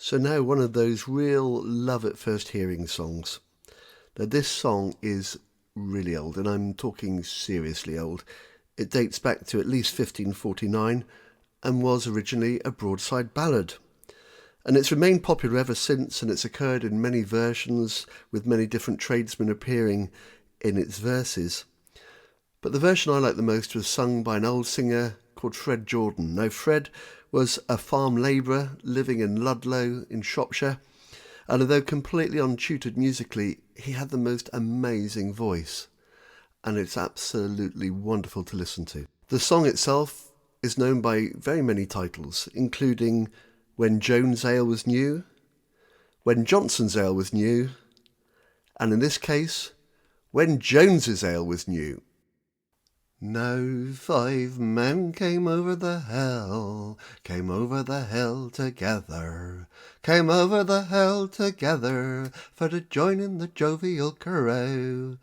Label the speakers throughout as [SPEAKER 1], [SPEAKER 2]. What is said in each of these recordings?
[SPEAKER 1] So now one of those real love at first hearing songs. Now this song is really old, and I'm talking seriously old. It dates back to at least 1549 and was originally a broadside ballad. And it's remained popular ever since, and it's occurred in many versions with many different tradesmen appearing in its verses. But the version I like the most was sung by an old singer called Fred Jordan. Now Fred was a farm labourer living in Ludlow in Shropshire, and although completely untutored musically, he had the most amazing voice, and it's absolutely wonderful to listen to. The song itself is known by very many titles, including When Joan's Ale Was New, When Jonson's Ale Was New, and in this case, When Jones's Ale Was New. Now 5 men came over the hill together, came over the hill together, for to join in the jovial crew.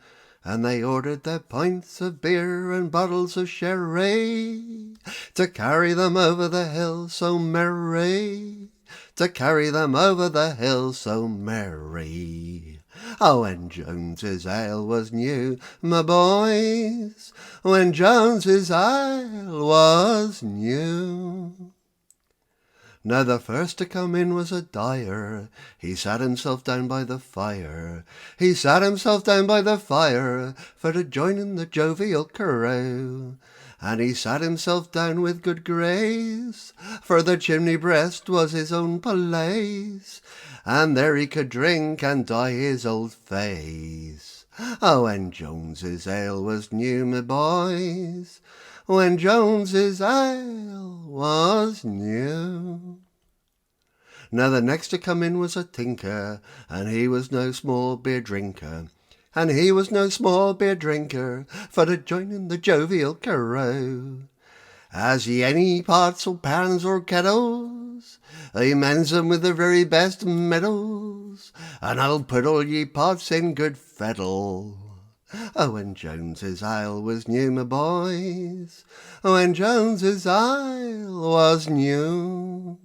[SPEAKER 1] And they ordered their pints of beer and bottles of sherry, to carry them over the hill so merry, to carry them over the hill so merry. Oh, when Jones's ale was new, my boys, when Jones's ale was new. Now the first to come in was a dyer, he sat himself down by the fire, he sat himself down by the fire, for to join in the jovial crew. And he sat himself down with good grace, for the chimney breast was his own place, and there he could drink and dye his old face. Oh, when Jones's ale was new, my boys, when Jones's ale was new. Now the next to come in was a tinker, and he was no small beer drinker, and he was no small beer drinker, for to join in the jovial crew. Has he any pots or pans or kettles? He mends them with the very best metals, and I'll put all ye pots in good fettle. Oh, when Jones's ale was new, my boys, when Jones's ale was new.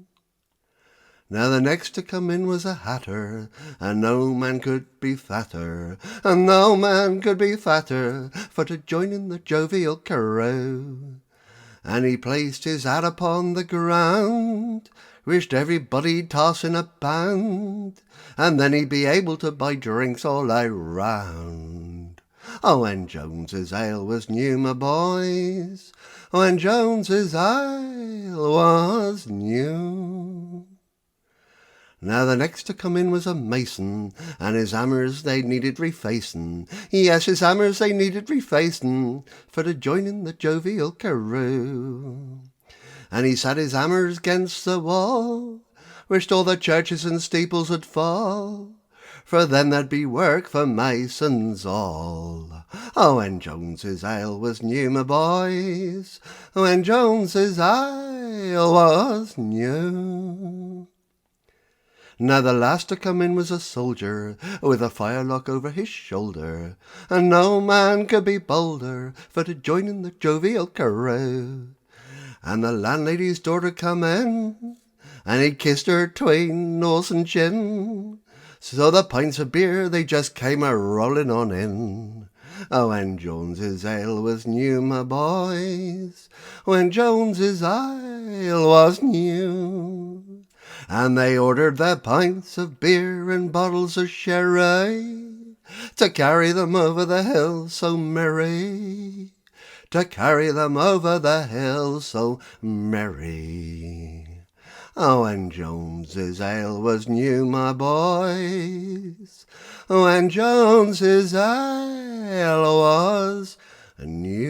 [SPEAKER 1] Now the next to come in was a hatter, and no man could be fatter, and no man could be fatter, for to join in the jovial crew. And he placed his hat upon the ground, wished everybody'd toss in a pound, and then he'd be able to buy drinks all round. Oh, when Jones's ale was new, my boys, when Jones's ale was new. Now the next to come in was a mason, and his hammers they needed refacing. Yes, his hammers they needed refacing, for to join in the jovial crew. And he sat his hammers against the wall, wished all the churches and steeples would fall, for then there'd be work for masons all. Oh, when Jones's ale was new, my boys, when Jones's ale was new. Now the last to come in was a soldier, with a firelock over his shoulder, and no man could be bolder, for to join in the jovial crew. And the landlady's daughter come in, and he kissed her 'tween nose and chin, so the pints of beer they just came a-rolling on in. Oh, when Jones's ale was new, my boys, when Jones's ale was new. And they ordered their pints of beer and bottles of sherry, to carry them over the hill so merry, to carry them over the hill so merry. Oh, when Jones's ale was new, my boys, when Jones's ale was new.